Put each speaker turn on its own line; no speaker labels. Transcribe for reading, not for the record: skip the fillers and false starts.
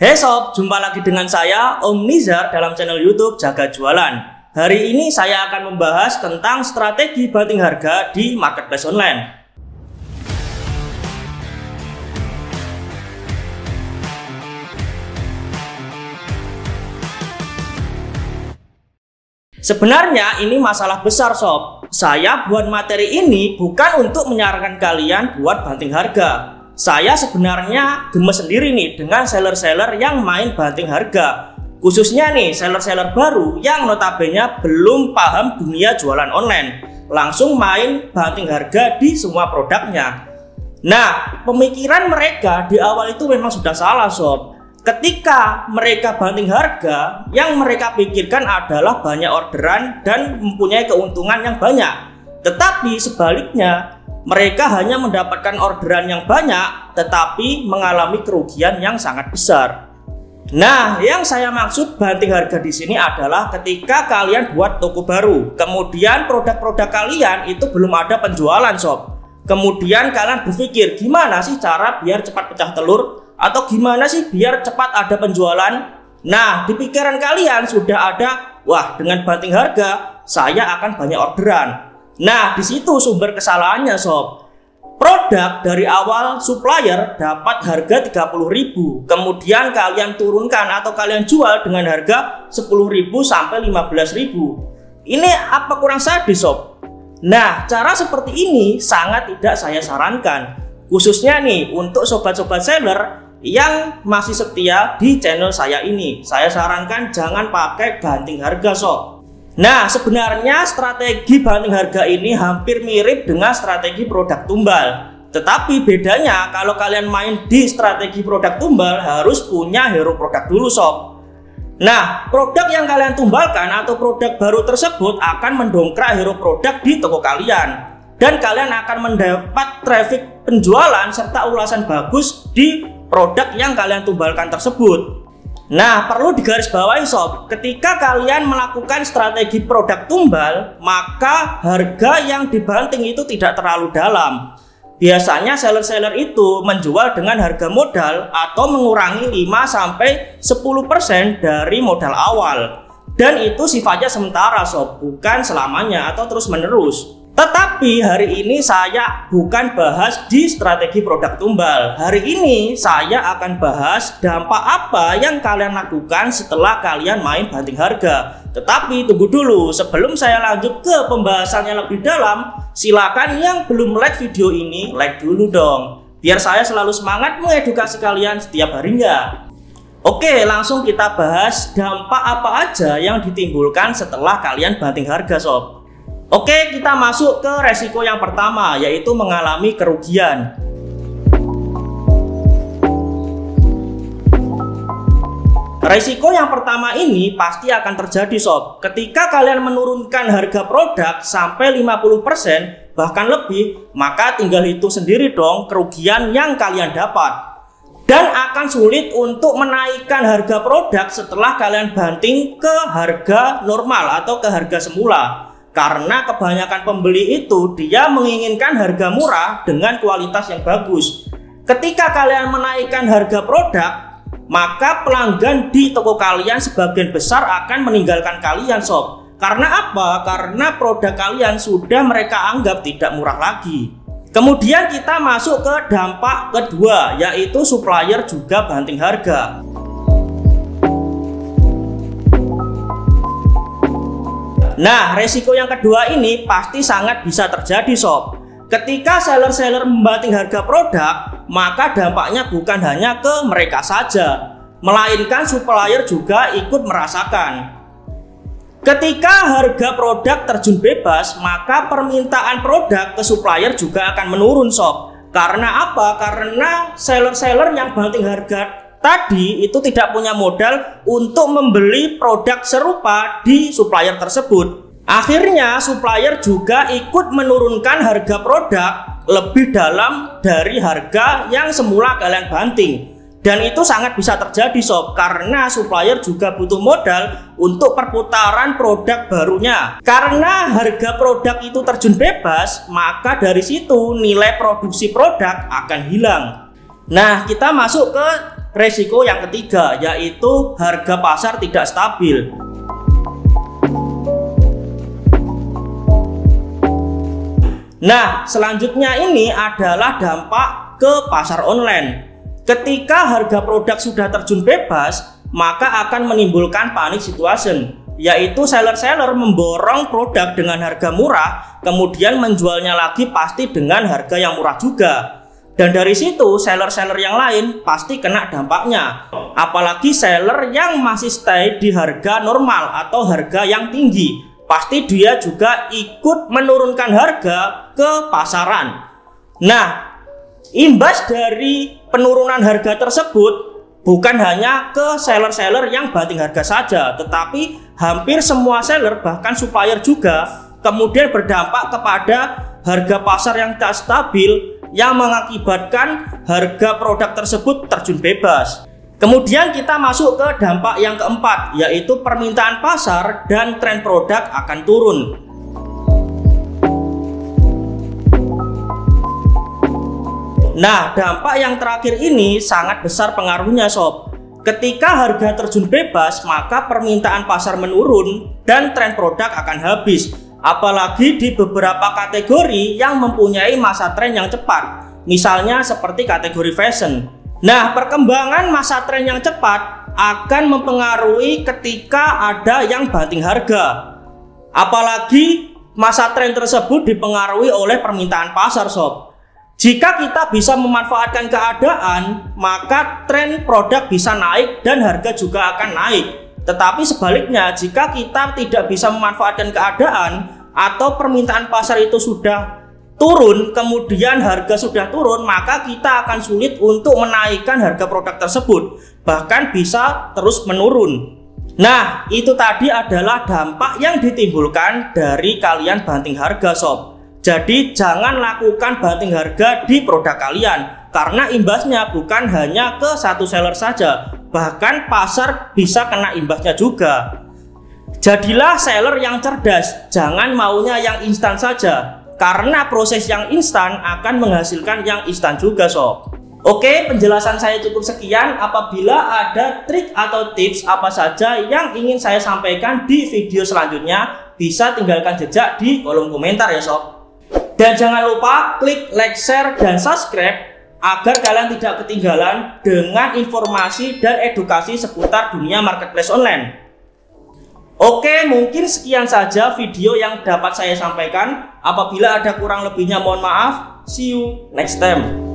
Hey sob, jumpa lagi dengan saya Om Nizar dalam channel YouTube Jaga Jualan. Hari ini saya akan membahas tentang strategi banting harga di marketplace online. Sebenarnya ini masalah besar sob. Saya buat materi ini bukan untuk menyarankan kalian buat banting harga. Saya sebenarnya gemes sendiri nih dengan seller-seller yang main banting harga. Khususnya nih seller-seller baru yang notabene belum paham dunia jualan online. Langsung main banting harga di semua produknya. Nah, pemikiran mereka di awal itu memang sudah salah sob. Ketika mereka banting harga, yang mereka pikirkan adalah banyak orderan dan mempunyai keuntungan yang banyak. Tetapi sebaliknya, mereka hanya mendapatkan orderan yang banyak, tetapi mengalami kerugian yang sangat besar. Nah, yang saya maksud banting harga di sini adalah ketika kalian buat toko baru, kemudian produk-produk kalian itu belum ada penjualan sob. Kemudian kalian berpikir, gimana sih cara biar cepat pecah telur? Atau gimana sih biar cepat ada penjualan? Nah, di pikiran kalian sudah ada, wah dengan banting harga, saya akan banyak orderan. Nah, di situ sumber kesalahannya sob. Produk dari awal supplier dapat harga 30.000, kemudian kalian turunkan atau kalian jual dengan harga 10.000 sampai 15.000. Ini apa kurang sadis sob? Nah, cara seperti ini sangat tidak saya sarankan. Khususnya nih untuk sobat-sobat seller yang masih setia di channel saya ini. Saya sarankan jangan pakai banting harga sob. Nah, sebenarnya strategi banting harga ini hampir mirip dengan strategi produk tumbal. Tetapi bedanya kalau kalian main di strategi produk tumbal harus punya hero produk dulu sob. Nah, produk yang kalian tumbalkan atau produk baru tersebut akan mendongkrak hero produk di toko kalian. Dan kalian akan mendapat traffic penjualan serta ulasan bagus di produk yang kalian tumbalkan tersebut. Nah, perlu digarisbawahi sob, ketika kalian melakukan strategi produk tumbal, maka harga yang dibanting itu tidak terlalu dalam. Biasanya seller-seller itu menjual dengan harga modal atau mengurangi 5-10% dari modal awal. Dan itu sifatnya sementara sob, bukan selamanya atau terus menerus. Tetapi hari ini saya bukan bahas di strategi produk tumbal. Hari ini saya akan bahas dampak apa yang kalian lakukan setelah kalian main banting harga. Tetapi tunggu dulu, sebelum saya lanjut ke pembahasannya lebih dalam, silakan yang belum like video ini, like dulu dong. Biar saya selalu semangat mengedukasi kalian setiap harinya. Oke, langsung kita bahas dampak apa aja yang ditimbulkan setelah kalian banting harga sob. Oke, kita masuk ke resiko yang pertama, yaitu mengalami kerugian. Resiko yang pertama ini pasti akan terjadi sob. Ketika kalian menurunkan harga produk sampai 50% bahkan lebih, maka tinggal hitung sendiri dong kerugian yang kalian dapat. Dan akan sulit untuk menaikkan harga produk setelah kalian banting ke harga normal atau ke harga semula. Karena kebanyakan pembeli itu dia menginginkan harga murah dengan kualitas yang bagus. Ketika kalian menaikkan harga produk, maka pelanggan di toko kalian sebagian besar akan meninggalkan kalian sob. Karena apa? Karena produk kalian sudah mereka anggap tidak murah lagi. Kemudian kita masuk ke dampak kedua, yaitu supplier juga banting harga. Nah, resiko yang kedua ini pasti sangat bisa terjadi sob. Ketika seller-seller membanting harga produk, maka dampaknya bukan hanya ke mereka saja, melainkan supplier juga ikut merasakan. Ketika harga produk terjun bebas, maka permintaan produk ke supplier juga akan menurun sob. Karena apa? Karena seller-seller yang banting harga tadi itu tidak punya modal untuk membeli produk serupa di supplier tersebut. Akhirnya supplier juga ikut menurunkan harga produk lebih dalam dari harga yang semula kalian banting. Dan itu sangat bisa terjadi sob, karena supplier juga butuh modal untuk perputaran produk barunya. Karena harga produk itu terjun bebas, maka dari situ nilai produksi produk akan hilang. Nah, kita masuk ke resiko yang ketiga, yaitu harga pasar tidak stabil. Nah, selanjutnya ini adalah dampak ke pasar online. Ketika harga produk sudah terjun bebas, maka akan menimbulkan panic situation, yaitu seller-seller memborong produk dengan harga murah, kemudian menjualnya lagi pasti dengan harga yang murah juga. Dan dari situ seller-seller yang lain pasti kena dampaknya. Apalagi seller yang masih stay di harga normal atau harga yang tinggi, pasti dia juga ikut menurunkan harga ke pasaran. Nah, imbas dari penurunan harga tersebut bukan hanya ke seller-seller yang banting harga saja, tetapi hampir semua seller bahkan supplier juga kemudian berdampak kepada harga pasar yang tak stabil yang mengakibatkan harga produk tersebut terjun bebas. Kemudian kita masuk ke dampak yang keempat, yaitu permintaan pasar dan tren produk akan turun. Nah, dampak yang terakhir ini sangat besar pengaruhnya sob. Ketika harga terjun bebas, maka permintaan pasar menurun dan tren produk akan habis. Apalagi di beberapa kategori yang mempunyai masa tren yang cepat. Misalnya seperti kategori fashion. Nah, perkembangan masa tren yang cepat akan mempengaruhi ketika ada yang banting harga. Apalagi masa tren tersebut dipengaruhi oleh permintaan pasar sob. Jika kita bisa memanfaatkan keadaan, maka tren produk bisa naik dan harga juga akan naik. Tetapi sebaliknya, jika kita tidak bisa memanfaatkan keadaan atau permintaan pasar itu sudah turun, kemudian harga sudah turun, maka kita akan sulit untuk menaikkan harga produk tersebut, bahkan bisa terus menurun. Nah, itu tadi adalah dampak yang ditimbulkan dari kalian banting harga sob. Jadi jangan lakukan banting harga di produk kalian, karena imbasnya bukan hanya ke satu seller saja, bahkan pasar bisa kena imbasnya juga. Jadilah seller yang cerdas, jangan maunya yang instan saja, karena proses yang instan akan menghasilkan yang instan juga sob. Oke, penjelasan saya cukup sekian. Apabila ada trik atau tips apa saja yang ingin saya sampaikan di video selanjutnya, bisa tinggalkan jejak di kolom komentar ya sob. Dan jangan lupa klik like, share, dan subscribe agar kalian tidak ketinggalan dengan informasi dan edukasi seputar dunia marketplace online. Oke, mungkin sekian saja video yang dapat saya sampaikan. Apabila ada kurang lebihnya mohon maaf. See you next time.